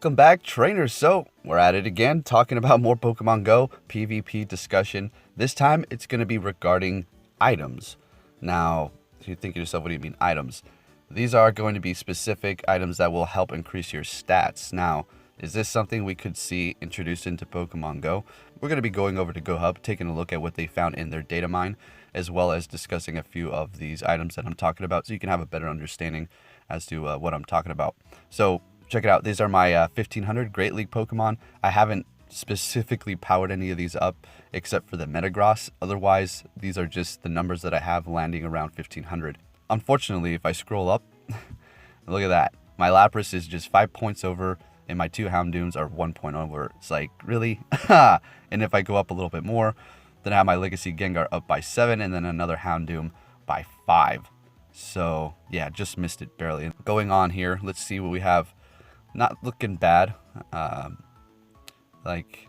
Welcome back, trainers. So we're at it again, talking about more Pokemon Go PvP discussion. This time it's going to be regarding items. Now, if you think to yourself, what do you mean items? These are going to be specific items that will help increase your stats. Now, is this something we could see introduced into Pokemon Go? We're going to be going over to GoHub, taking a look at what they found in their data mine, as well as discussing a few of these items that I'm talking about, so you can have a better understanding as to what I'm talking about. So check it out. These are my 1500 Great League Pokemon. I haven't specifically powered any of these up except for the Metagross. Otherwise, these are just the numbers that I have landing around 1500. Unfortunately, if I scroll up, look at that. My Lapras is just 5 points over, and my 2 Houndooms are 1 point over. It's like, really? And if I go up a little bit more, then I have my Legacy Gengar up by 7, and then another Houndoom by 5. So, yeah, just missed it barely. Going on here, let's see what we have. Not looking bad. Like,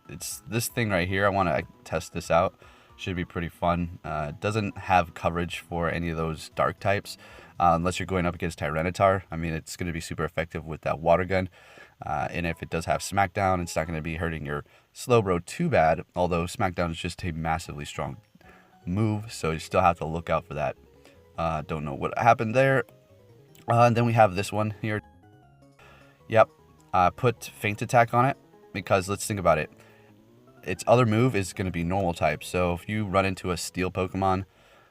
it's this thing right here. I want to test this out. Should be pretty fun. It doesn't have coverage for any of those dark types, unless you're going up against Tyranitar. I mean, it's going to be super effective with that water gun. And if it does have Smackdown, it's not going to be hurting your Slowbro too bad. Although Smackdown is just a massively strong move, so you still have to look out for that. Don't know what happened there. And then we have this one here. Yep, put Feint Attack on it, because let's think about it. Its other move is going to be normal type, so if you run into a steel Pokemon,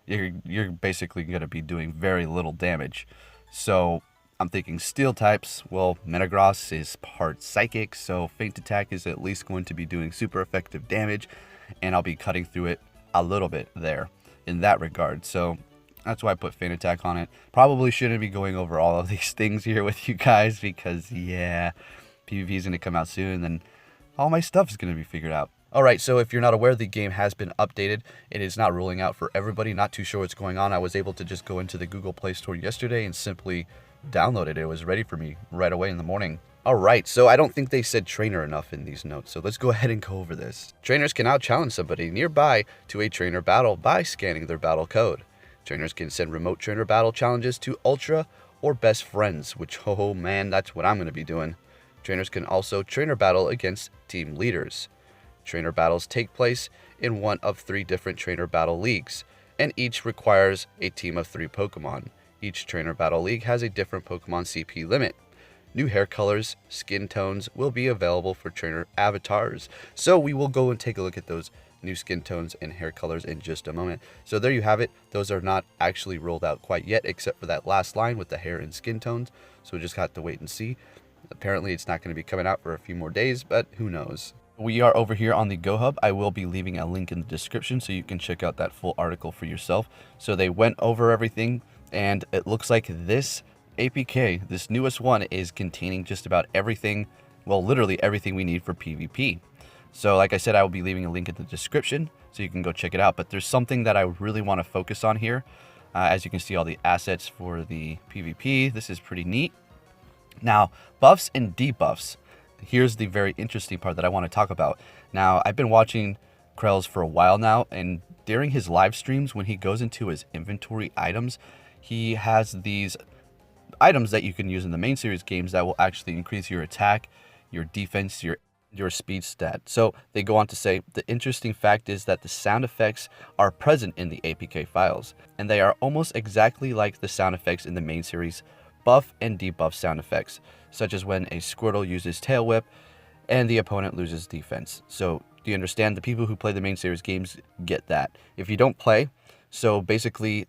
you're basically going to be doing very little damage. So I'm thinking steel types. Well, Metagross is part psychic, so Feint Attack is at least going to be doing super effective damage, and I'll be cutting through it a little bit there in that regard. So that's why I put Feint Attack on it. Probably shouldn't be going over all of these things here with you guys because, yeah, PvP is going to come out soon, and then all my stuff is going to be figured out. Alright, so if you're not aware, the game has been updated. It is not rolling out for everybody. Not too sure what's going on. I was able to just go into the Google Play Store yesterday and simply download it. It was ready for me right away in the morning. Alright, so I don't think they said trainer enough in these notes, so let's go ahead and go over this. Trainers can now challenge somebody nearby to a trainer battle by scanning their battle code. Trainers can send remote trainer battle challenges to Ultra or Best Friends, which, oh man, that's what I'm going to be doing. Trainers can also trainer battle against team leaders. Trainer battles take place in one of 3 different trainer battle leagues, and each requires a team of 3 Pokemon. Each trainer battle league has a different Pokemon CP limit. New hair colors, skin tones will be available for trainer avatars. So we will go and take a look at those new skin tones and hair colors in just a moment. So there you have it. Those are not actually rolled out quite yet, except for that last line with the hair and skin tones. So we just got to wait and see. Apparently it's not going to be coming out for a few more days, but who knows. We are over here on the GoHub. I will be leaving a link in the description so you can check out that full article for yourself. So they went over everything, and it looks like this APK, this newest one, is containing just about everything, well, literally everything we need for PvP. So like I said, I will be leaving a link in the description so you can go check it out. But there's something that I really want to focus on here. As you can see, all the assets for the PvP. This is pretty neat. Now, buffs and debuffs. Here's the very interesting part that I want to talk about. Now, I've been watching Krell's for a while now, and during his live streams, when he goes into his inventory items, he has these items that you can use in the main series games that will actually increase your attack, your defense, your speed stat. So they go on to say, the interesting fact is that the sound effects are present in the APK files, and they are almost exactly like the sound effects in the main series buff and debuff sound effects, such as when a Squirtle uses Tail Whip and the opponent loses defense. So do you understand? The people who play the main series games get that. If you don't play, so basically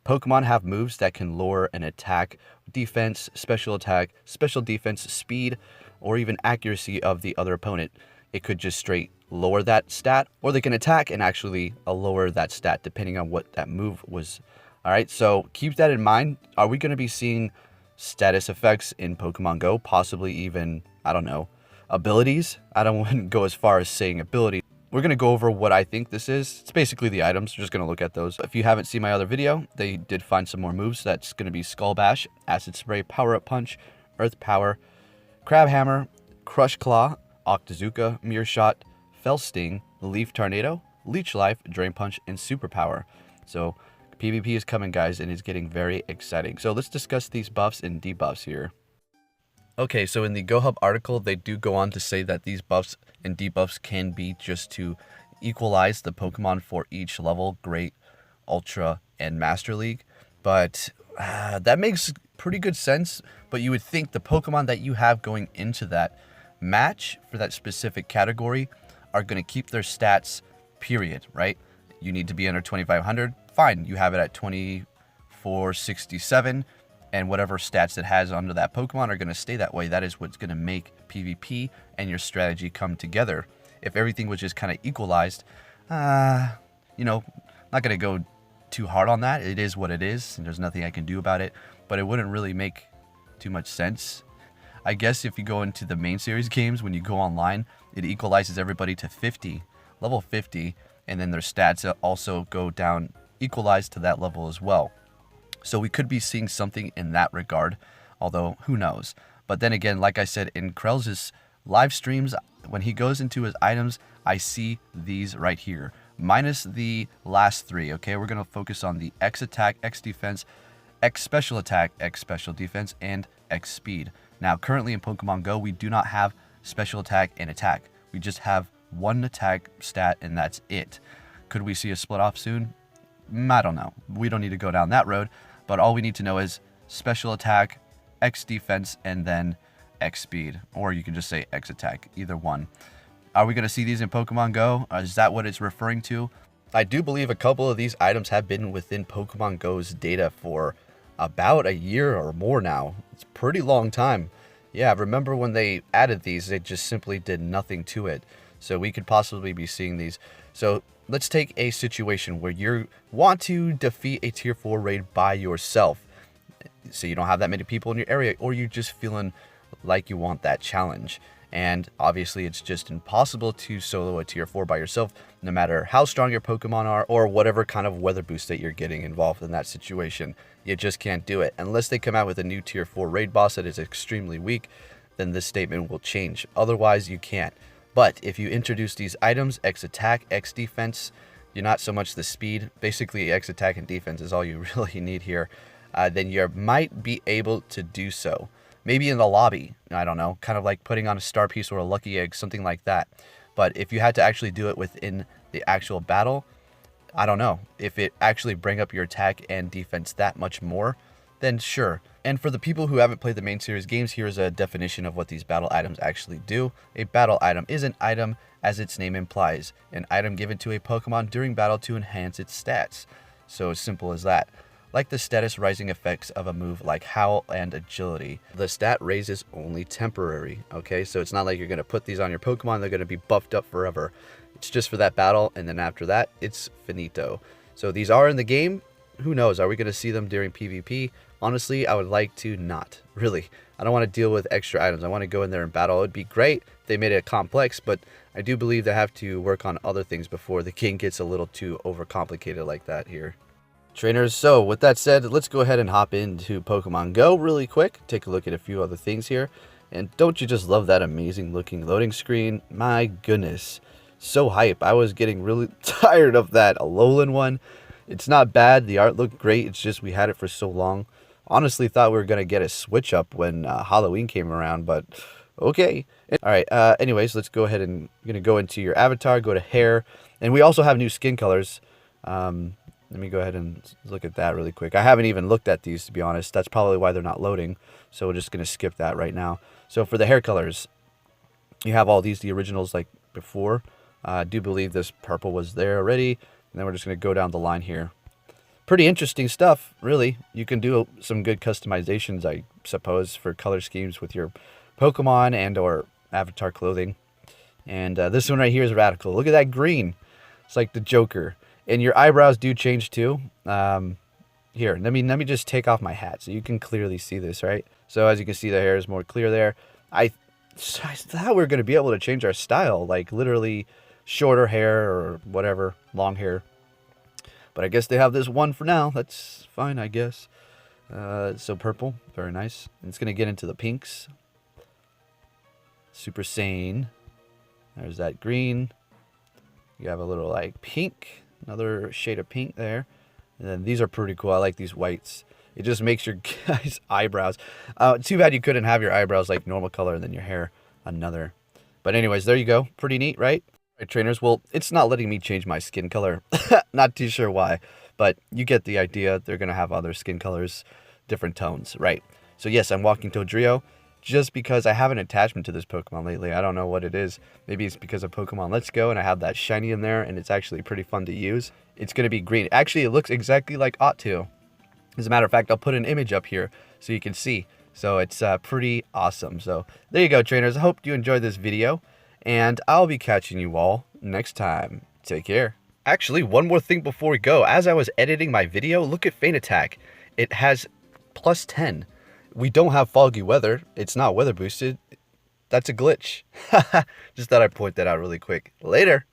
Pokemon have moves that can lower an attack, defense, special attack, special defense, speed, or even accuracy of the other opponent. It could just straight lower that stat, or they can attack and actually lower that stat depending on what that move was. Alright, so keep that in mind. Are we going to be seeing status effects in Pokemon Go? Possibly even, I don't know, abilities? I don't want to go as far as saying ability. We're going to go over what I think this is. It's basically the items. We're just going to look at those. If you haven't seen my other video, they did find some more moves. That's going to be Skull Bash, Acid Spray, Power Up Punch, Earth Power, Crab Hammer, Crush Claw, Octazooka, Mirror Shot, Fell Sting, Leaf Tornado, Leech Life, Drain Punch, and Superpower. So PvP is coming, guys, and it's getting very exciting. So let's discuss these buffs and debuffs here. Okay, so in the GoHub article, they do go on to say that these buffs and debuffs can be just to equalize the Pokemon for each level, Great, Ultra, and Master League. But that makes pretty good sense. But you would think the Pokemon that you have going into that match for that specific category are going to keep their stats, period, right? You need to be under 2,500. Fine, you have it at 2,467. And whatever stats it has under that Pokemon are going to stay that way. That is what's going to make PvP and your strategy come together. If everything was just kind of equalized, not going to go too hard on that. It is what it is, and there's nothing I can do about it. But it wouldn't really make too much sense. I guess if you go into the main series games, when you go online, it equalizes everybody to 50, level 50, and then their stats also go down, equalized to that level as well. So we could be seeing something in that regard, although who knows. But then again, like I said, in Krell's live streams, when he goes into his items, I see these right here, minus the last three, okay? We're going to focus on the X attack, X defense, X special attack, X special defense, and X speed. Now, currently in Pokemon Go, we do not have special attack and attack. We just have one attack stat, and that's it. Could we see a split off soon? I don't know. We don't need to go down that road. But all we need to know is special attack, X defense, and then X speed. Or you can just say X attack, either one. Are we going to see these in Pokemon Go? Is that what it's referring to? I do believe a couple of these items have been within Pokemon Go's data for about a year or more now. It's a pretty long time. Yeah, remember when they added these, they just simply did nothing to it. So we could possibly be seeing these. So let's take a situation where you want to defeat a tier 4 raid by yourself. So you don't have that many people in your area, or you're just feeling like you want that challenge. And obviously it's just impossible to solo a tier 4 by yourself, no matter how strong your Pokemon are or whatever kind of weather boost that you're getting involved in that situation. You just can't do it. Unless they come out with a new tier 4 raid boss that is extremely weak, then this statement will change. Otherwise, you can't. But if you introduce these items, X attack, X defense, you're not so much the speed. Basically, X attack and defense is all you really need here. Then you might be able to do so. Maybe in the lobby, I don't know, kind of like putting on a star piece or a lucky egg, something like that. But if you had to actually do it within the actual battle, I don't know. If it actually bring up your attack and defense that much more, then sure. And for the people who haven't played the main series games, here's a definition of what these battle items actually do. A battle item is an item, as its name implies, an item given to a Pokemon during battle to enhance its stats. So as simple as that. Like the status rising effects of a move like Howl and Agility, the stat raise is only temporary, okay? So it's not like you're going to put these on your Pokemon, they're going to be buffed up forever. It's just for that battle, and then after that, it's finito. So these are in the game. Who knows? Are we going to see them during PvP? Honestly, I would like to not. Really. I don't want to deal with extra items. I want to go in there and battle. It would be great if they made it complex, but I do believe they have to work on other things before the game gets a little too overcomplicated like that here. Trainers, so with that said, let's go ahead and hop into Pokemon Go really quick. Take a look at a few other things here. And don't you just love that amazing looking loading screen? My goodness. So hype. I was getting really tired of that Alolan one. It's not bad. The art looked great. It's just we had it for so long. Honestly thought we were going to get a switch up when Halloween came around, but okay. All right. Anyways, let's go ahead and you're going to go into your avatar, go to hair. And we also have new skin colors. Let me go ahead and look at that really quick. I haven't even looked at these, to be honest. That's probably why they're not loading. So we're just going to skip that right now. So for the hair colors, you have all these, the originals like before. I do believe this purple was there already. And then we're just going to go down the line here. Pretty interesting stuff, really. You can do some good customizations, I suppose, for color schemes with your Pokemon and or avatar clothing. And this one right here is radical. Look at that green. It's like the Joker. And your eyebrows do change too. Here, let me just take off my hat so you can clearly see this, right? So as you can see, the hair is more clear there. I thought we were going to be able to change our style, like literally shorter hair or whatever, long hair. But I guess they have this one for now. That's fine, I guess. So purple, very nice. And it's going to get into the pinks. Super Saiyan. There's that green. You have a little like pink. Another shade of pink there. And then these are pretty cool. I like these whites. It just makes your guy's eyebrows. Too bad you couldn't have your eyebrows like normal color and then your hair another. But anyways, there you go. Pretty neat, right? All right, trainers. Well, it's not letting me change my skin color. Not too sure why, but you get the idea. They're going to have other skin colors, different tones, right? So yes, I'm walking Dodrio just because I have an attachment to this Pokemon lately. I don't know what it is. Maybe it's because of Pokemon Let's Go and I have that shiny in there and it's actually pretty fun to use. It's going to be green. Actually, it looks exactly like Otto. As a matter of fact, I'll put an image up here so you can see. So it's pretty awesome. So there you go, trainers. I hope you enjoyed this video and I'll be catching you all next time. Take care. Actually, one more thing before we go. As I was editing my video, look at Feint Attack. It has plus 10. We don't have foggy weather. It's not weather boosted. That's a glitch. Just thought I'd point that out really quick. Later.